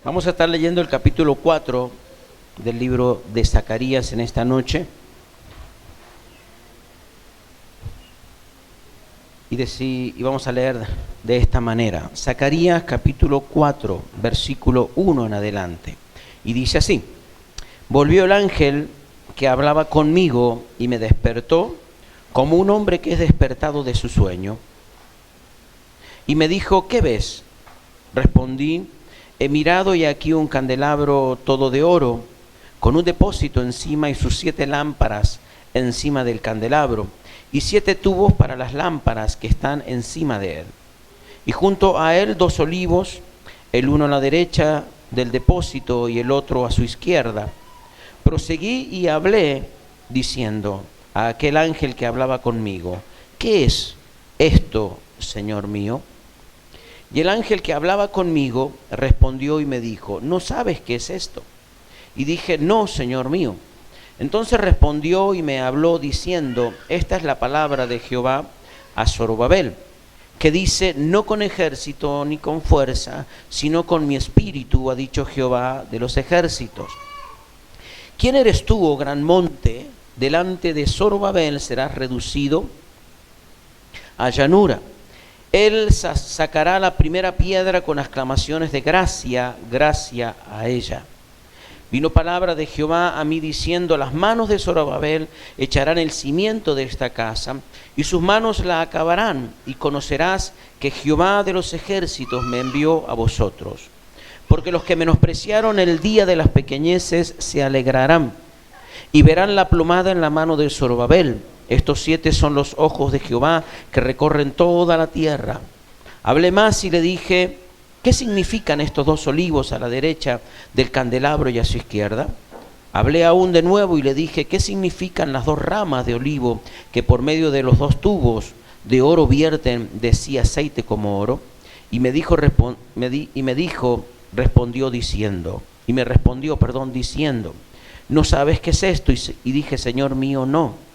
Vamos a estar leyendo el capítulo 4 del libro de Zacarías en esta noche. Y vamos a leer de esta manera. Zacarías capítulo 4, versículo 1 en adelante. Y dice así: Volvió el ángel que hablaba conmigo y me despertó como un hombre que es despertado de su sueño. Y me dijo: ¿qué ves? Respondí: he mirado y aquí un candelabro todo de oro, con un depósito encima y sus 7 lámparas encima del candelabro, y 7 tubos para las lámparas que están encima de él. Y junto a él 2 olivos, el uno a la derecha del depósito y el otro a su izquierda. Proseguí y hablé diciendo a aquel ángel que hablaba conmigo: ¿qué es esto, Señor mío? Y el ángel que hablaba conmigo respondió y me dijo: ¿no sabes qué es esto? Y dije: no, Señor mío. Entonces respondió y me habló diciendo: esta es la palabra de Jehová a Zorobabel, que dice: no con ejército ni con fuerza, sino con mi espíritu, ha dicho Jehová de los ejércitos. ¿Quién eres tú, oh gran monte? Delante de Zorobabel serás reducido a llanura. Él sacará la primera piedra con exclamaciones de gracia, gracia a ella. Vino palabra de Jehová a mí diciendo: las manos de Zorobabel echarán el cimiento de esta casa, y sus manos la acabarán, y conocerás que Jehová de los ejércitos me envió a vosotros. Porque los que menospreciaron el día de las pequeñeces se alegrarán, y verán la plomada en la mano de Zorobabel. Estos 7 son los ojos de Jehová que recorren toda la tierra. Hablé más y le dije: ¿qué significan estos 2 olivos a la derecha del candelabro y a su izquierda? Hablé aún de nuevo y le dije: ¿qué significan las 2 ramas de olivo que por medio de los 2 tubos de oro vierten de sí aceite como oro? Y me respondió diciendo: ¿no sabes qué es esto? Y dije: Señor mío, no.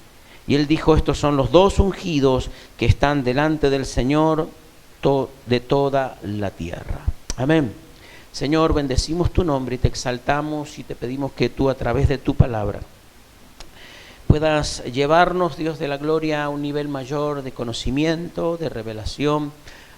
Y él dijo: estos son los 2 ungidos que están delante del Señor de toda la tierra. Amén. Señor, bendecimos tu nombre y te exaltamos y te pedimos que tú, a través de tu palabra, puedas llevarnos, Dios de la gloria, a un nivel mayor de conocimiento, de revelación,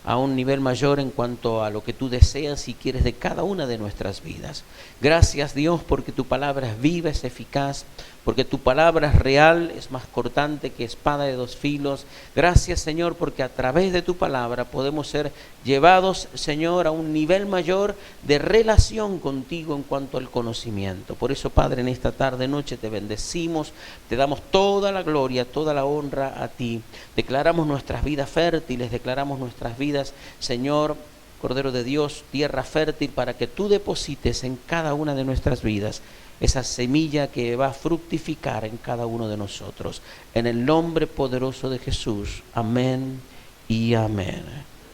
a un nivel mayor en cuanto a lo que tú deseas y quieres de cada una de nuestras vidas. Gracias, Dios, porque tu palabra es viva, es eficaz, porque tu palabra es real, es más cortante que espada de 2 filos. Gracias, Señor, porque a través de tu palabra podemos ser llevados, Señor, a un nivel mayor de relación contigo en cuanto al conocimiento. Por eso, Padre, en esta tarde, noche, te bendecimos, te damos toda la gloria, toda la honra a ti. Declaramos nuestras vidas fértiles, declaramos nuestras vidas, Señor, Cordero de Dios, tierra fértil, para que tú deposites en cada una de nuestras vidas esa semilla que va a fructificar en cada uno de nosotros. En el nombre poderoso de Jesús. Amén y amén.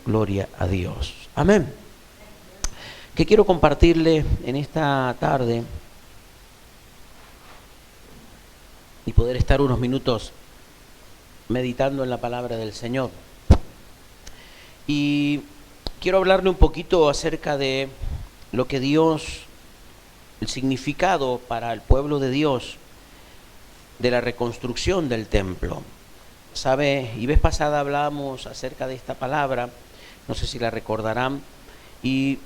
Gloria a Dios. Amén. ¿Qué quiero compartirle en esta tarde? Y poder estar unos minutos meditando en la palabra del Señor. Y quiero hablarle un poquito acerca de lo que Dios, el significado para el pueblo de Dios de la reconstrucción del templo. ¿Sabe? Y vez pasada hablamos acerca de esta palabra, no sé si la recordarán, y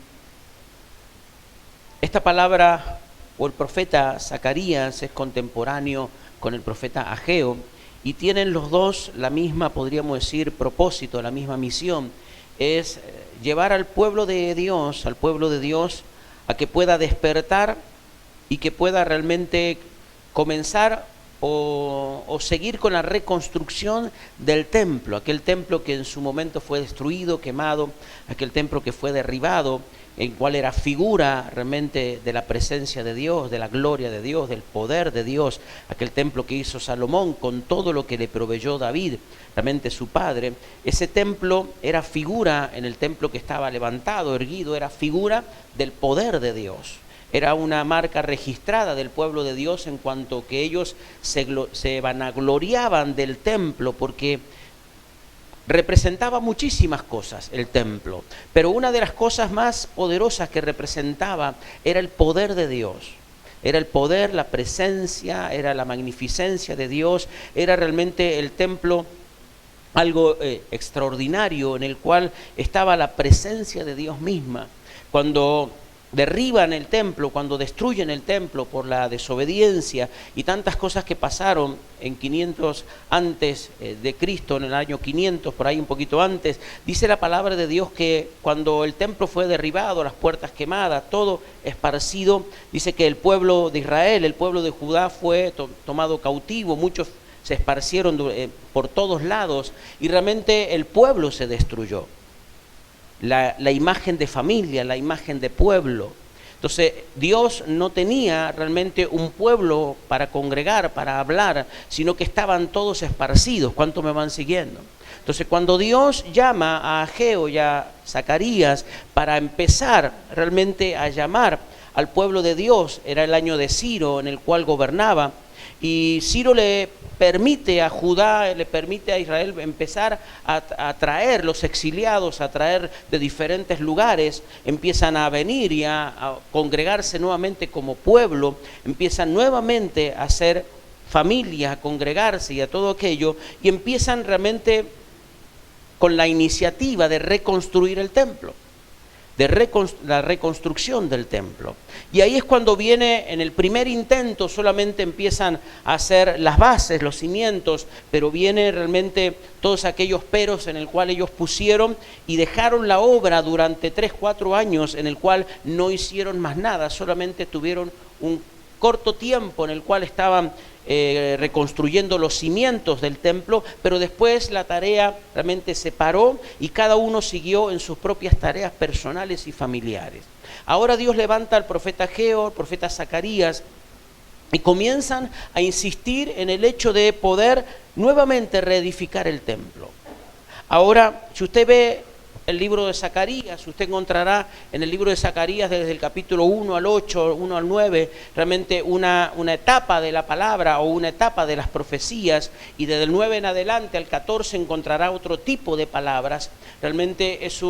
esta palabra, o el profeta Zacarías, es contemporáneo con el profeta Ageo, y tienen los 2 la misma, podríamos decir, propósito, la misma misión, es llevar al pueblo de Dios, a que pueda despertar y que pueda realmente comenzar o seguir con la reconstrucción del templo, aquel templo que en su momento fue destruido, quemado, aquel templo que fue derribado, en cual era figura realmente de la presencia de Dios, de la gloria de Dios, del poder de Dios, aquel templo que hizo Salomón con todo lo que le proveyó David, realmente su padre. Ese templo era figura, en el templo que estaba levantado, erguido, era figura del poder de Dios. Era una marca registrada del pueblo de Dios, en cuanto que ellos se vanagloriaban del templo, porque representaba muchísimas cosas el templo, pero una de las cosas más poderosas que representaba era el poder de Dios. Era el poder, la presencia, era la magnificencia de Dios, era realmente el templo algo extraordinario en el cual estaba la presencia de Dios misma. Cuando derriban el templo, cuando destruyen el templo por la desobediencia y tantas cosas que pasaron en 500 antes de Cristo, en el año 500, por ahí un poquito antes, dice la palabra de Dios que cuando el templo fue derribado, las puertas quemadas, todo esparcido, dice que el pueblo de Israel, el pueblo de Judá fue tomado cautivo, muchos se esparcieron por todos lados y realmente el pueblo se destruyó. La imagen de familia, la imagen de pueblo. Entonces Dios no tenía realmente un pueblo para congregar, para hablar, sino que estaban todos esparcidos. ¿Cuántos me van siguiendo? Entonces cuando Dios llama a Ageo y a Zacarías para empezar realmente a llamar al pueblo de Dios, era el año de Ciro en el cual gobernaba, y Ciro le permite a Judá, le permite a Israel empezar a traer los exiliados, a traer de diferentes lugares, empiezan a venir y a congregarse nuevamente como pueblo, empiezan nuevamente a ser familia, a congregarse y a todo aquello, y empiezan realmente con la iniciativa de reconstruir el templo, de la reconstrucción del templo. Y ahí es cuando viene, en el primer intento solamente empiezan a hacer las bases, los cimientos, pero viene realmente todos aquellos peros en el cual ellos pusieron y dejaron la obra durante 3-4 años en el cual no hicieron más nada, solamente tuvieron un corto tiempo en el cual estaban reconstruyendo los cimientos del templo, pero después la tarea realmente se paró y cada uno siguió en sus propias tareas personales y familiares. Ahora Dios levanta al profeta Ageo, al profeta Zacarías, y comienzan a insistir en el hecho de poder nuevamente reedificar el templo. Ahora, si usted ve el libro de Zacarías, usted encontrará en el libro de Zacarías desde el capítulo 1 al 8, 1 al 9, realmente una etapa de la palabra o una etapa de las profecías, y desde el 9 en adelante al 14 encontrará otro tipo de palabras. Realmente es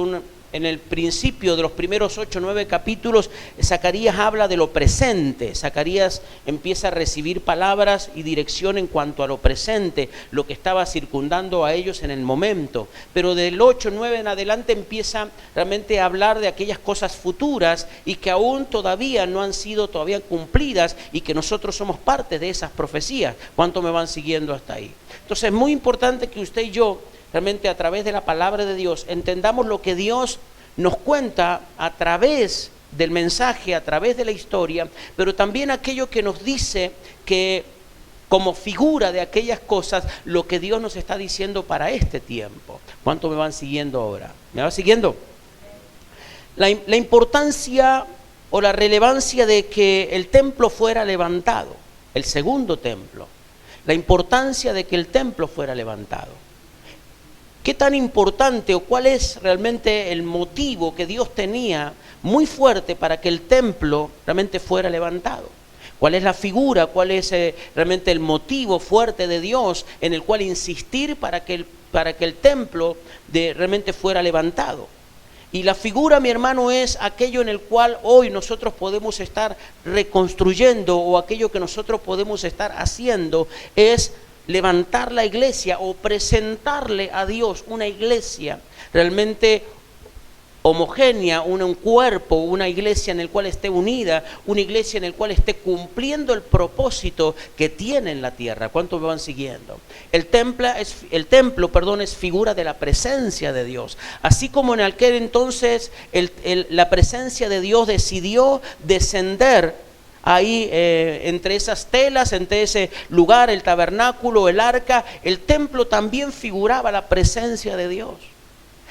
en el principio de los primeros 8 o 9 capítulos, Zacarías habla de lo presente. Zacarías empieza a recibir palabras y dirección en cuanto a lo presente, lo que estaba circundando a ellos en el momento. Pero del 8 o 9 en adelante empieza realmente a hablar de aquellas cosas futuras y que aún todavía no han sido todavía cumplidas y que nosotros somos parte de esas profecías. ¿Cuántos me van siguiendo hasta ahí? Entonces es muy importante que usted y yo realmente a través de la palabra de Dios entendamos lo que Dios nos cuenta a través del mensaje, a través de la historia, pero también aquello que nos dice que como figura de aquellas cosas, lo que Dios nos está diciendo para este tiempo. ¿Cuántos me van siguiendo ahora? ¿Me va siguiendo? La importancia o la relevancia de que el templo fuera levantado, el segundo templo, la importancia de que el templo fuera levantado. ¿Qué tan importante o cuál es realmente el motivo que Dios tenía muy fuerte para que el templo realmente fuera levantado? ¿Cuál es la figura? ¿Cuál es realmente el motivo fuerte de Dios en el cual insistir para que el templo realmente fuera levantado? Y la figura, mi hermano, es aquello en el cual hoy nosotros podemos estar reconstruyendo, o aquello que nosotros podemos estar haciendo es levantar la iglesia o presentarle a Dios una iglesia realmente homogénea, un cuerpo, una iglesia en el cual esté unida, una iglesia en el cual esté cumpliendo el propósito que tiene en la tierra. ¿Cuántos me van siguiendo? El templo es figura de la presencia de Dios. Así como en aquel entonces la presencia de Dios decidió descender ahí entre esas telas, entre ese lugar, el tabernáculo, el arca, el templo también figuraba la presencia de Dios.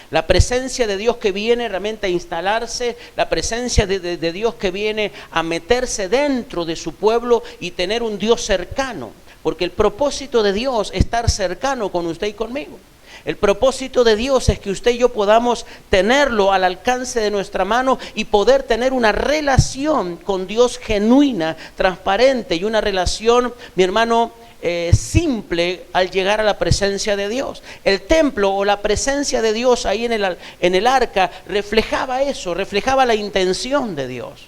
La presencia de Dios que viene realmente a instalarse, la presencia de Dios que viene a meterse dentro de su pueblo y tener un Dios cercano. Porque el propósito de Dios es estar cercano con usted y conmigo. El propósito de Dios es que usted y yo podamos tenerlo al alcance de nuestra mano y poder tener una relación con Dios genuina, transparente, y una relación, mi hermano, simple al llegar a la presencia de Dios. El templo o la presencia de Dios ahí en el arca reflejaba eso, reflejaba la intención de Dios.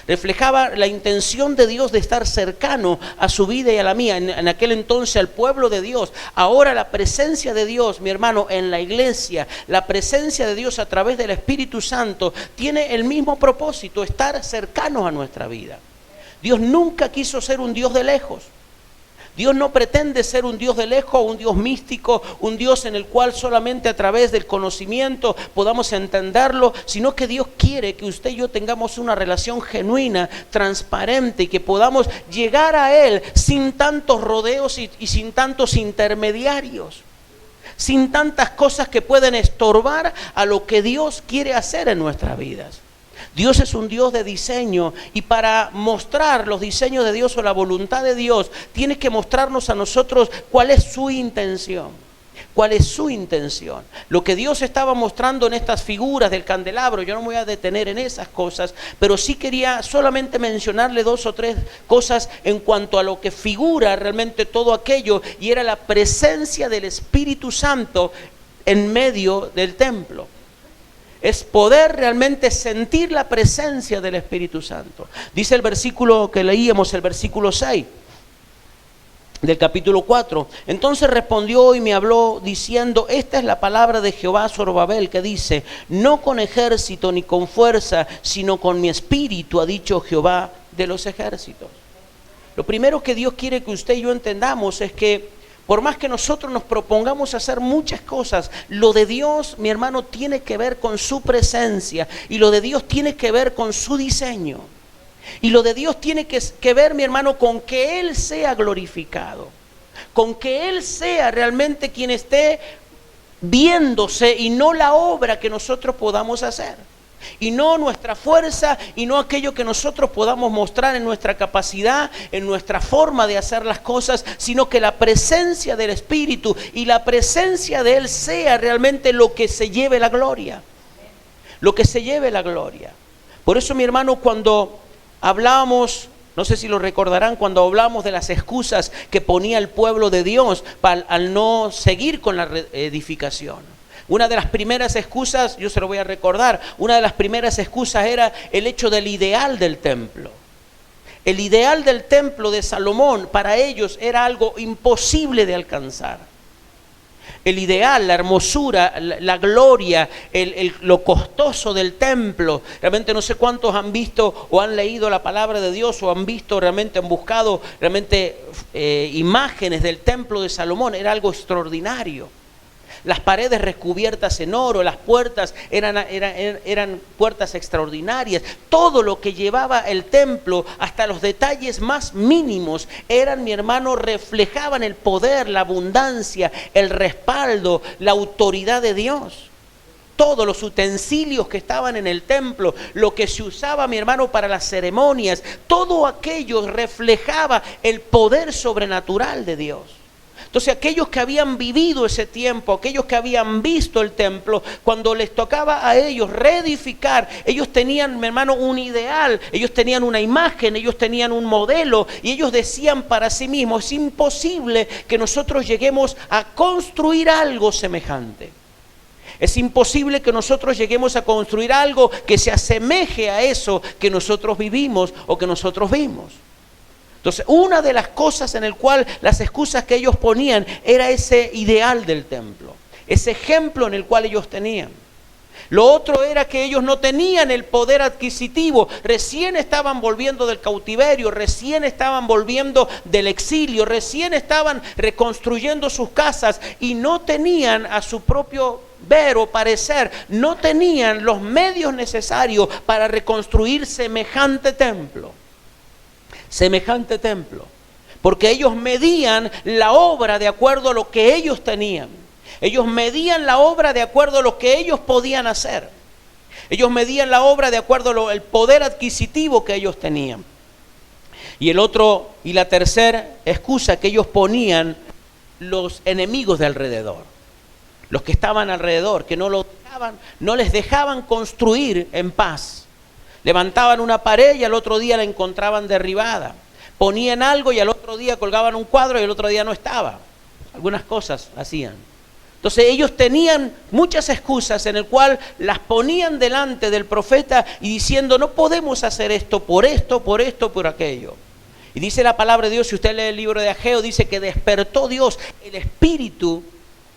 Reflejaba la intención de Dios de estar cercano a su vida y a la mía. En aquel entonces al pueblo de Dios. Ahora la presencia de Dios, mi hermano, en la iglesia, la presencia de Dios a través del Espíritu Santo tiene el mismo propósito, estar cercanos a nuestra vida. Dios nunca quiso ser un Dios de lejos. Dios no pretende ser un Dios de lejos, un Dios místico, un Dios en el cual solamente a través del conocimiento podamos entenderlo, sino que Dios quiere que usted y yo tengamos una relación genuina, transparente, y que podamos llegar a Él sin tantos rodeos y sin tantos intermediarios, sin tantas cosas que pueden estorbar a lo que Dios quiere hacer en nuestras vidas. Dios es un Dios de diseño, y para mostrar los diseños de Dios o la voluntad de Dios, tiene que mostrarnos a nosotros cuál es su intención. ¿Cuál es su intención? Lo que Dios estaba mostrando en estas figuras del candelabro, yo no me voy a detener en esas cosas, pero sí quería solamente mencionarle 2 o 3 cosas en cuanto a lo que figura realmente todo aquello, y era la presencia del Espíritu Santo en medio del templo. Es poder realmente sentir la presencia del Espíritu Santo. Dice el versículo que leíamos, el versículo 6 del capítulo 4. Entonces respondió y me habló diciendo: esta es la palabra de Jehová a Zorobabel, que dice: no con ejército ni con fuerza, sino con mi espíritu, ha dicho Jehová de los ejércitos. Lo primero que Dios quiere que usted y yo entendamos es que por más que nosotros nos propongamos hacer muchas cosas, lo de Dios, mi hermano, tiene que ver con su presencia, y lo de Dios tiene que ver con su diseño, y lo de Dios tiene que ver, mi hermano, con que Él sea glorificado, con que Él sea realmente quien esté viéndose, y no la obra que nosotros podamos hacer, y no nuestra fuerza, y no aquello que nosotros podamos mostrar en nuestra capacidad, en nuestra forma de hacer las cosas, sino que la presencia del Espíritu y la presencia de Él sea realmente lo que se lleve la gloria, lo que se lleve la gloria. Por eso, mi hermano, cuando hablábamos, no sé si lo recordarán, cuando hablamos de las excusas que ponía el pueblo de Dios al no seguir con la edificación. Una de las primeras excusas, yo se lo voy a recordar, una de las primeras excusas era el hecho del ideal del templo. El ideal del templo de Salomón para ellos era algo imposible de alcanzar. El ideal, la hermosura, la gloria, lo costoso del templo. Realmente no sé cuántos han visto o han leído la palabra de Dios, o han visto realmente, han buscado realmente imágenes del templo de Salomón. Era algo extraordinario. Las paredes recubiertas en oro, las puertas eran puertas extraordinarias. Todo lo que llevaba el templo, hasta los detalles más mínimos, eran, mi hermano, reflejaban el poder, la abundancia, el respaldo, la autoridad de Dios. Todos los utensilios que estaban en el templo, lo que se usaba, mi hermano, para las ceremonias, todo aquello reflejaba el poder sobrenatural de Dios. Entonces aquellos que habían vivido ese tiempo, aquellos que habían visto el templo, cuando les tocaba a ellos reedificar, ellos tenían, mi hermano, un ideal, ellos tenían una imagen, ellos tenían un modelo, y ellos decían para sí mismos: es imposible que nosotros lleguemos a construir algo semejante. Es imposible que nosotros lleguemos a construir algo que se asemeje a eso que nosotros vivimos o que nosotros vimos. Entonces, una de las cosas en el cual las excusas que ellos ponían era ese ideal del templo, ese ejemplo en el cual ellos tenían. Lo otro era que ellos no tenían el poder adquisitivo, recién estaban volviendo del cautiverio, recién estaban volviendo del exilio, recién estaban reconstruyendo sus casas, y no tenían, a su propio ver o parecer, no tenían los medios necesarios para reconstruir semejante templo. Semejante templo, porque ellos medían la obra de acuerdo a lo que ellos tenían. Ellos medían la obra de acuerdo a lo que ellos podían hacer. Ellos medían la obra de acuerdo al poder adquisitivo que ellos tenían. Y la tercera excusa que ellos ponían, los enemigos de alrededor, los que estaban alrededor, que no les dejaban construir en paz. Levantaban una pared y al otro día la encontraban derribada. Ponían algo y al otro día colgaban un cuadro y el otro día no estaba. Algunas cosas hacían. Entonces ellos tenían muchas excusas en el cual las ponían delante del profeta y diciendo, no podemos hacer esto, por aquello. Y dice la palabra de Dios, si usted lee el libro de Ageo, dice que despertó Dios el espíritu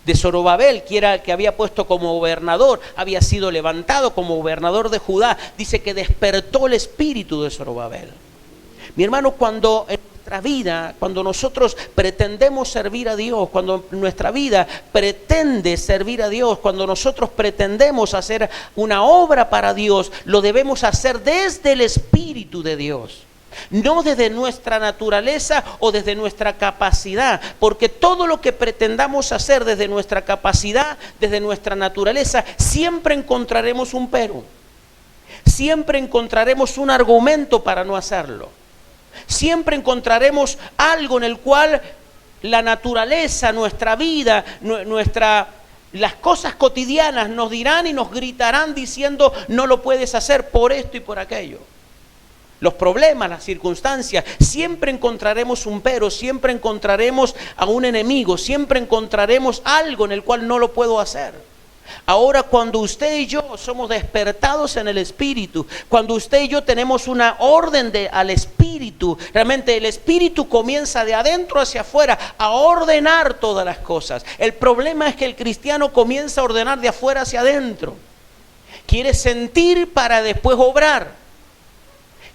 de Zorobabel, que había puesto como gobernador, había sido levantado como gobernador de Judá. Dice que despertó el espíritu de Zorobabel. Mi hermano, cuando en nuestra vida, cuando nosotros pretendemos servir a Dios, cuando nuestra vida pretende servir a Dios, cuando nosotros pretendemos hacer una obra para Dios, lo debemos hacer desde el Espíritu de Dios. No desde nuestra naturaleza o desde nuestra capacidad, porque todo lo que pretendamos hacer desde nuestra capacidad, desde nuestra naturaleza, siempre encontraremos un pero. Siempre encontraremos un argumento para no hacerlo. Siempre encontraremos algo en el cual la naturaleza, nuestra vida, las cosas cotidianas nos dirán y nos gritarán diciendo no lo puedes hacer por esto y por aquello. Los problemas, las circunstancias, siempre encontraremos un pero, siempre encontraremos a un enemigo, siempre encontraremos algo en el cual no lo puedo hacer. Ahora, cuando usted y yo somos despertados en el Espíritu, cuando usted y yo tenemos una orden al Espíritu, realmente el Espíritu comienza de adentro hacia afuera a ordenar todas las cosas. El problema es que el cristiano comienza a ordenar de afuera hacia adentro. Quiere sentir para después obrar.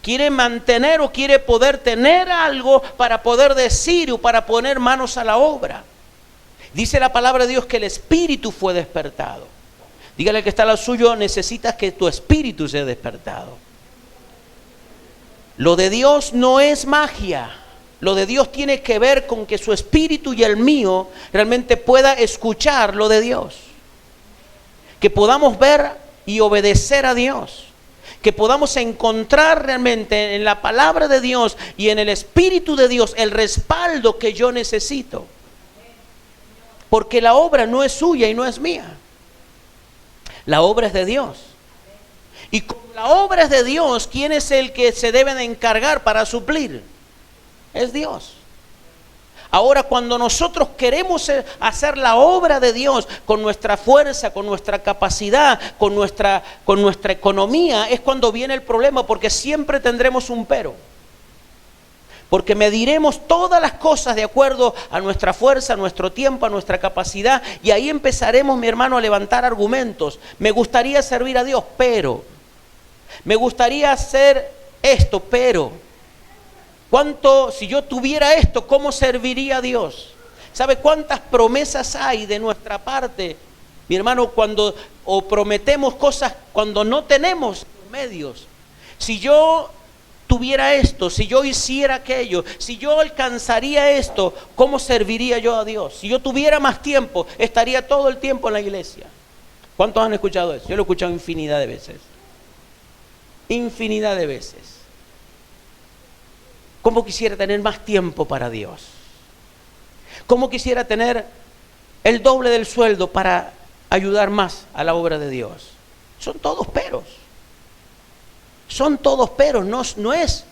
Quiere mantener o quiere poder tener algo para poder decir o para poner manos a la obra. Dice la palabra de Dios que el espíritu fue despertado. Dígale al que está al lado suyo, necesitas que tu espíritu sea despertado. Lo de Dios no es magia. Lo de Dios tiene que ver con que su espíritu y el mío realmente pueda escuchar lo de Dios. Que podamos ver y obedecer a Dios. Que podamos encontrar realmente en la palabra de Dios y en el Espíritu de Dios el respaldo que yo necesito. Porque la obra no es suya y no es mía. La obra es de Dios. Y como la obra es de Dios, ¿quién es el que se debe de encargar para suplir? Es Dios. Ahora, cuando nosotros queremos hacer la obra de Dios con nuestra fuerza, con nuestra capacidad, con nuestra economía, es cuando viene el problema, porque siempre tendremos un pero. Porque mediremos todas las cosas de acuerdo a nuestra fuerza, a nuestro tiempo, a nuestra capacidad, y ahí empezaremos, mi hermano, a levantar argumentos. Me gustaría servir a Dios, pero. Me gustaría hacer esto, pero. Si yo tuviera esto, ¿cómo serviría a Dios? ¿Sabe cuántas promesas hay de nuestra parte, mi hermano, cuando prometemos cosas cuando no tenemos medios? Si yo tuviera esto, si yo hiciera aquello, si yo alcanzaría esto, ¿cómo serviría yo a Dios? Si yo tuviera más tiempo, estaría todo el tiempo en la iglesia. ¿Cuántos han escuchado eso? Yo lo he escuchado infinidad de veces. Infinidad de veces. ¿Cómo quisiera tener más tiempo para Dios? ¿Cómo quisiera tener el doble del sueldo para ayudar más a la obra de Dios? Son todos peros. Son todos peros, no es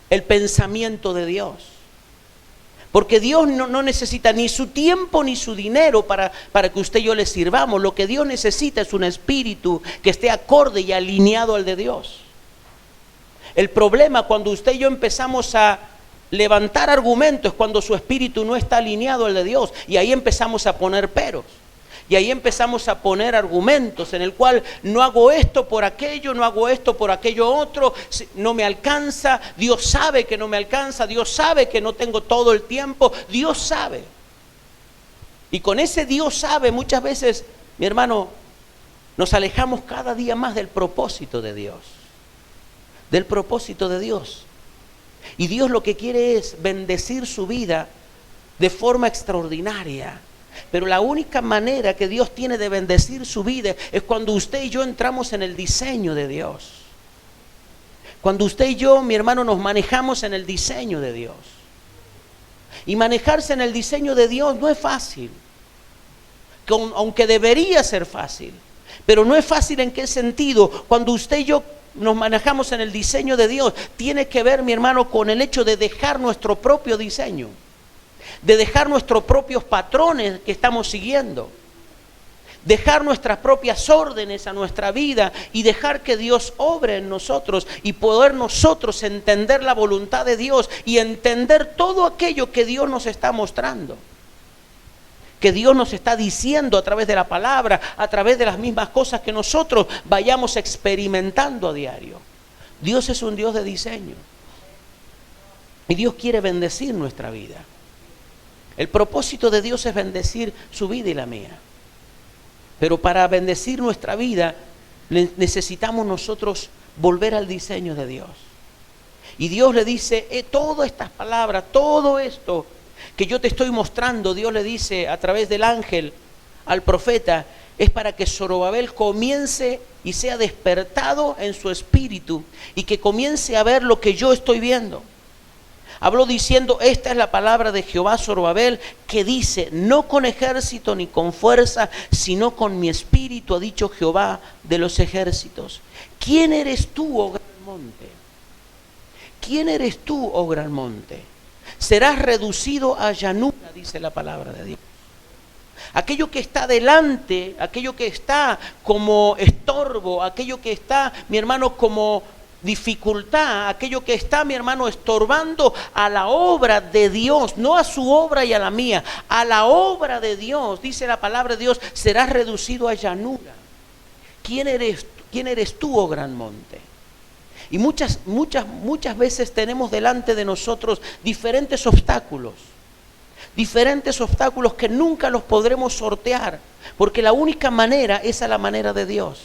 el pensamiento de Dios. Porque Dios no necesita ni su tiempo ni su dinero para que usted y yo le sirvamos. Lo que Dios necesita es un espíritu que esté acorde y alineado al de Dios. El problema cuando usted y yo empezamos a levantar argumentos es cuando su espíritu no está alineado al de Dios. Y ahí empezamos a poner peros. Y ahí empezamos a poner argumentos en el cual no hago esto por aquello, no hago esto por aquello otro, no me alcanza, Dios sabe que no me alcanza, Dios sabe que no tengo todo el tiempo, Dios sabe. Y con ese Dios sabe muchas veces, mi hermano, nos alejamos cada día más del propósito de Dios. Del propósito de Dios. Y Dios lo que quiere es bendecir su vida de forma extraordinaria. Pero la única manera que Dios tiene de bendecir su vida es cuando usted y yo entramos en el diseño de Dios. Cuando usted y yo, mi hermano, nos manejamos en el diseño de Dios. Y manejarse en el diseño de Dios no es fácil. Aunque debería ser fácil. Pero no es fácil ¿en qué sentido? Cuando usted y yo nos manejamos en el diseño de Dios, tiene que ver, mi hermano, con el hecho de dejar nuestro propio diseño, de dejar nuestros propios patrones que estamos siguiendo, dejar nuestras propias órdenes a nuestra vida y dejar que Dios obre en nosotros y poder nosotros entender la voluntad de Dios y entender todo aquello que Dios nos está mostrando, que Dios nos está diciendo a través de la palabra, a través de las mismas cosas que nosotros vayamos experimentando a diario. Dios es un Dios de diseño y Dios quiere bendecir nuestra vida. El propósito de Dios es bendecir su vida y la mía. Pero para bendecir nuestra vida necesitamos nosotros volver al diseño de Dios. Y Dios le dice, todas estas palabras, todo esto que yo te estoy mostrando, Dios le dice a través del ángel al profeta, es para que Zorobabel comience y sea despertado en su espíritu y que comience a ver lo que yo estoy viendo. Habló diciendo, esta es la palabra de Jehová Zorobabel, que dice, no con ejército ni con fuerza, sino con mi espíritu, ha dicho Jehová de los ejércitos. ¿Quién eres tú, oh gran monte? ¿Quién eres tú, oh gran monte? Serás reducido a llanura, dice la palabra de Dios. Aquello que está delante, aquello que está como estorbo, aquello que está, mi hermano, como dificultad, aquello que está, mi hermano, estorbando a la obra de Dios, no a su obra y a la mía, a la obra de Dios, dice la palabra de Dios, serás reducido a llanura. ¿Quién eres tú, oh gran monte? Y muchas veces tenemos delante de nosotros diferentes obstáculos que nunca los podremos sortear, porque la única manera es a la manera de Dios.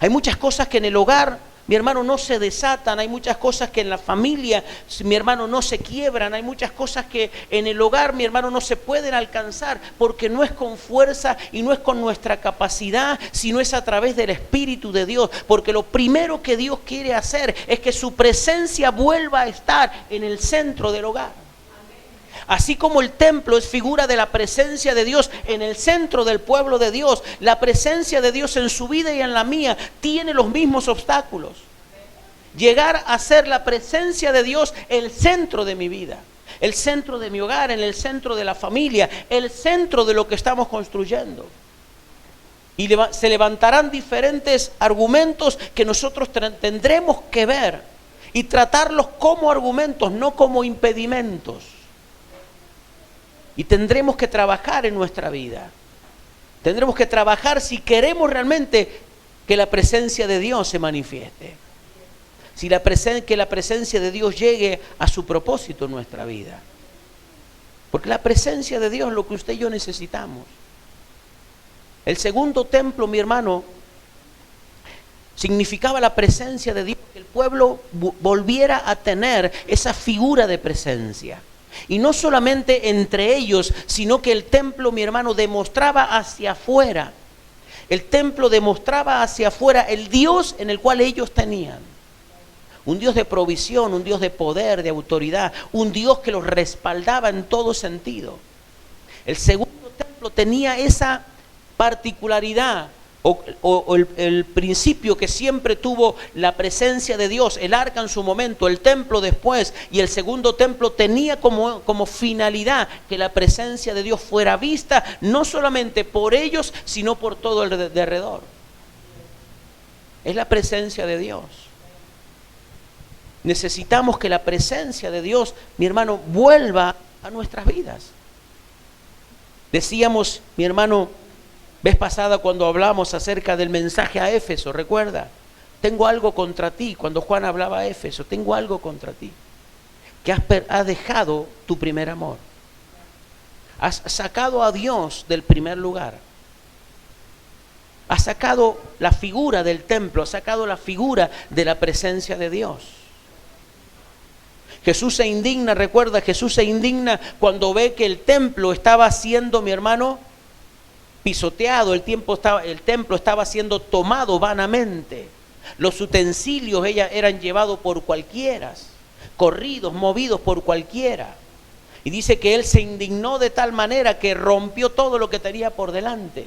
Hay muchas cosas que en el hogar, mi hermano, no se desatan, hay muchas cosas que en la familia, mi hermano, no se quiebran, hay muchas cosas que en el hogar, mi hermano, no se pueden alcanzar, porque no es con fuerza y no es con nuestra capacidad, sino es a través del Espíritu de Dios, porque lo primero que Dios quiere hacer es que su presencia vuelva a estar en el centro del hogar. Así como el templo es figura de la presencia de Dios en el centro del pueblo de Dios, la presencia de Dios en su vida y en la mía tiene los mismos obstáculos. Llegar a ser la presencia de Dios el centro de mi vida, el centro de mi hogar, en el centro de la familia, el centro de lo que estamos construyendo. Y se levantarán diferentes argumentos que nosotros tendremos que ver y tratarlos como argumentos, no como impedimentos. Y tendremos que trabajar en nuestra vida. Tendremos que trabajar si queremos realmente que la presencia de Dios se manifieste. Que la presencia de Dios llegue a su propósito en nuestra vida. Porque la presencia de Dios es lo que usted y yo necesitamos. El segundo templo, mi hermano, significaba la presencia de Dios, que el pueblo volviera a tener esa figura de presencia. Y no solamente entre ellos, sino que el templo, mi hermano, demostraba hacia afuera. El templo demostraba hacia afuera el Dios en el cual ellos tenían. Un Dios de provisión, un Dios de poder, de autoridad, un Dios que los respaldaba en todo sentido. El segundo templo tenía esa particularidad el principio que siempre tuvo la presencia de Dios, el arca en su momento, el templo después, y el segundo templo tenía como finalidad que la presencia de Dios fuera vista no solamente por ellos, sino por todo el de alrededor. Es la presencia de Dios. Necesitamos que la presencia de Dios, mi hermano, vuelva a nuestras vidas. Decíamos, mi hermano, vez pasada cuando hablamos acerca del mensaje a Éfeso, recuerda, tengo algo contra ti, cuando Juan hablaba a Éfeso, tengo algo contra ti, que has dejado tu primer amor, has sacado a Dios del primer lugar, has sacado la figura del templo, has sacado la figura de la presencia de Dios. Jesús se indigna, recuerda, Jesús se indigna cuando ve que el templo estaba siendo, mi hermano, pisoteado, el templo estaba siendo tomado vanamente. Los utensilios eran llevados por cualquiera, corridos, movidos por cualquiera. Y dice que él se indignó de tal manera que rompió todo lo que tenía por delante.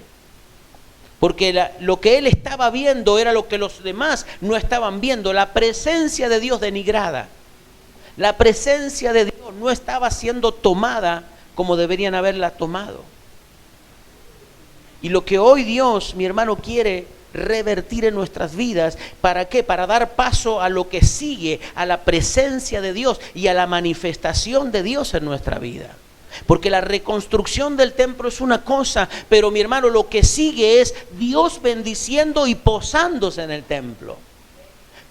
porque lo que él estaba viendo era lo que los demás no estaban viendo. La presencia de Dios denigrada. La presencia de Dios no estaba siendo tomada como deberían haberla tomado. Y lo que hoy Dios, mi hermano, quiere revertir en nuestras vidas, ¿para qué? Para dar paso a lo que sigue, a la presencia de Dios y a la manifestación de Dios en nuestra vida. Porque la reconstrucción del templo es una cosa, pero mi hermano, lo que sigue es Dios bendiciendo y posándose en el templo.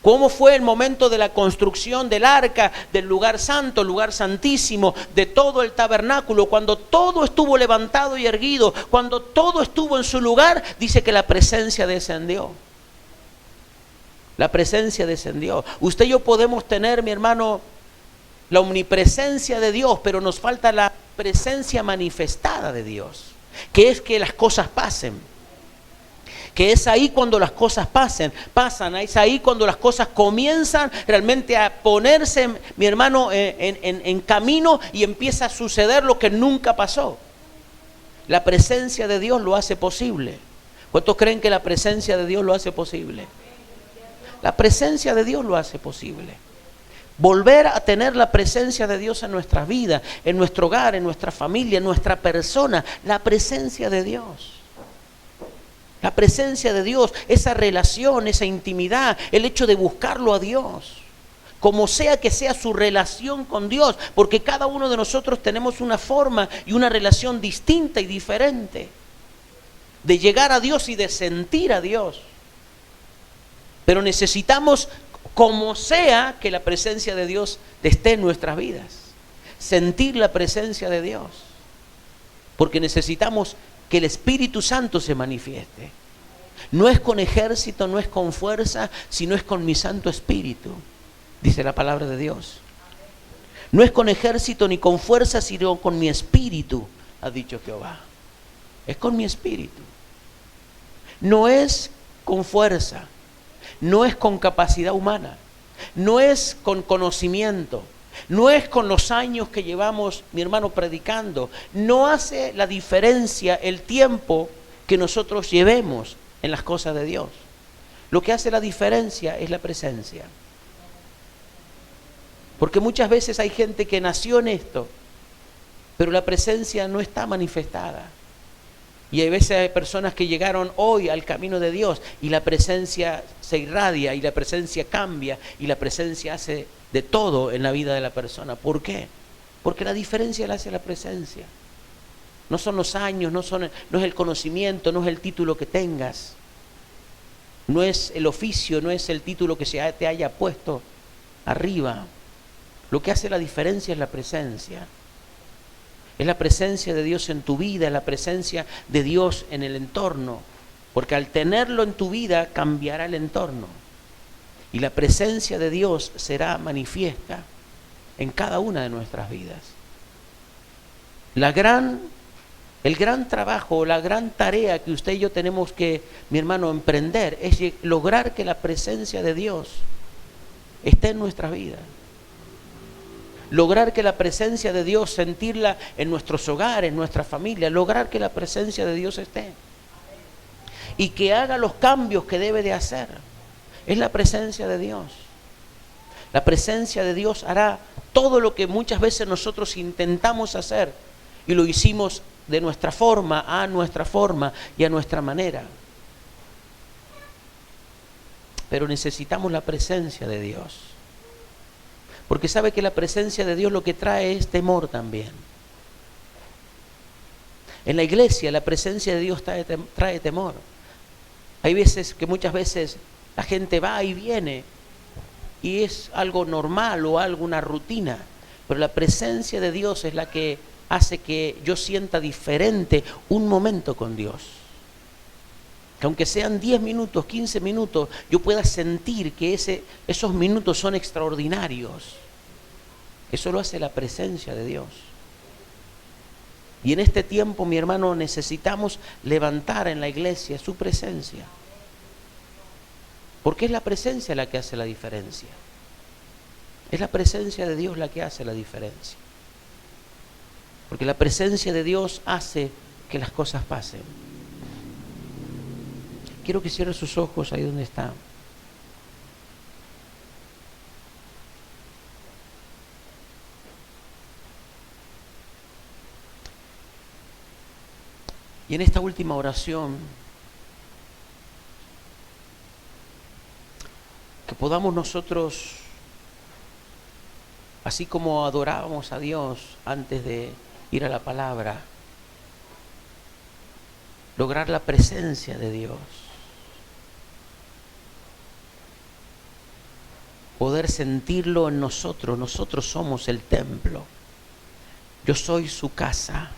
¿Cómo fue el momento de la construcción del arca, del lugar santo, el lugar santísimo, de todo el tabernáculo? Cuando todo estuvo levantado y erguido, cuando todo estuvo en su lugar, dice que la presencia descendió. La presencia descendió. Usted y yo podemos tener, mi hermano, la omnipresencia de Dios, pero nos falta la presencia manifestada de Dios, que es que las cosas pasen. Que es ahí cuando las cosas pasan, es ahí cuando las cosas comienzan realmente a ponerse, mi hermano, en camino y empieza a suceder lo que nunca pasó. La presencia de Dios lo hace posible. ¿Cuántos creen que la presencia de Dios lo hace posible? La presencia de Dios lo hace posible. Volver a tener la presencia de Dios en nuestras vidas, en nuestro hogar, en nuestra familia, en nuestra persona, la presencia de Dios. La presencia de Dios, esa relación, esa intimidad, el hecho de buscarlo a Dios, como sea que sea su relación con Dios, porque cada uno de nosotros tenemos una forma y una relación distinta y diferente de llegar a Dios y de sentir a Dios. Pero necesitamos, como sea, que la presencia de Dios esté en nuestras vidas, sentir la presencia de Dios, porque necesitamos que el Espíritu Santo se manifieste. No es con ejército, no es con fuerza, sino es con mi Santo Espíritu, dice la palabra de Dios. No es con ejército ni con fuerza, sino con mi Espíritu, ha dicho Jehová. Es con mi Espíritu. No es con fuerza, no es con capacidad humana, no es con conocimiento, no es con los años que llevamos, mi hermano, predicando. No hace la diferencia el tiempo que nosotros llevemos en las cosas de Dios. Lo que hace la diferencia es la presencia. Porque muchas veces hay gente que nació en esto, pero la presencia no está manifestada. Y hay veces hay personas que llegaron hoy al camino de Dios y la presencia se irradia y la presencia cambia y la presencia hace de todo en la vida de la persona. ¿Por qué? Porque la diferencia la hace la presencia. No son los años, no es el conocimiento, no es el título que tengas, no es el oficio, no es el título que se te haya puesto arriba. Lo que hace la diferencia es la presencia. Es la presencia de Dios en tu vida, es la presencia de Dios en el entorno. Porque al tenerlo en tu vida cambiará el entorno. Y la presencia de Dios será manifiesta en cada una de nuestras vidas. El gran trabajo, la gran tarea que usted y yo tenemos que, mi hermano, emprender es lograr que la presencia de Dios esté en nuestra vida. Lograr que la presencia de Dios, sentirla en nuestros hogares, en nuestra familia, lograr que la presencia de Dios esté. Y que haga los cambios que debe de hacer. Es la presencia de Dios. La presencia de Dios hará todo lo que muchas veces nosotros intentamos hacer y lo hicimos de nuestra forma, a nuestra forma y a nuestra manera. Pero necesitamos la presencia de Dios. Porque sabe que la presencia de Dios lo que trae es temor también. En la iglesia la presencia de Dios trae temor. Hay veces que muchas veces la gente va y viene y es algo normal o alguna rutina, pero la presencia de Dios es la que hace que yo sienta diferente un momento con Dios. Que aunque sean 10 minutos, 15 minutos, yo pueda sentir que esos minutos son extraordinarios. Eso lo hace la presencia de Dios. Y en este tiempo, mi hermano, necesitamos levantar en la iglesia su presencia. Porque es la presencia la que hace la diferencia. Es la presencia de Dios la que hace la diferencia. Porque la presencia de Dios hace que las cosas pasen. Quiero que cierre sus ojos ahí donde está. Y en esta última oración, que podamos nosotros, así como adorábamos a Dios antes de ir a la palabra, lograr la presencia de Dios, poder sentirlo en nosotros. Nosotros somos el templo, yo soy su casa,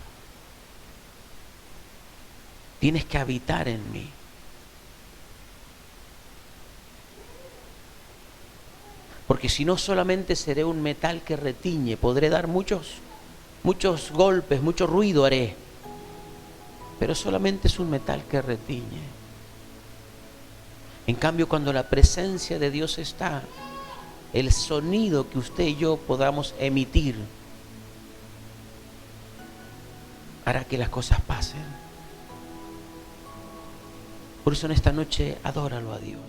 tienes que habitar en mí. Porque si no, solamente seré un metal que retiñe, podré dar muchos golpes, mucho ruido haré, pero solamente es un metal que retiñe. En cambio, cuando la presencia de Dios está, el sonido que usted y yo podamos emitir hará que las cosas pasen. Por eso en esta noche adóralo a Dios.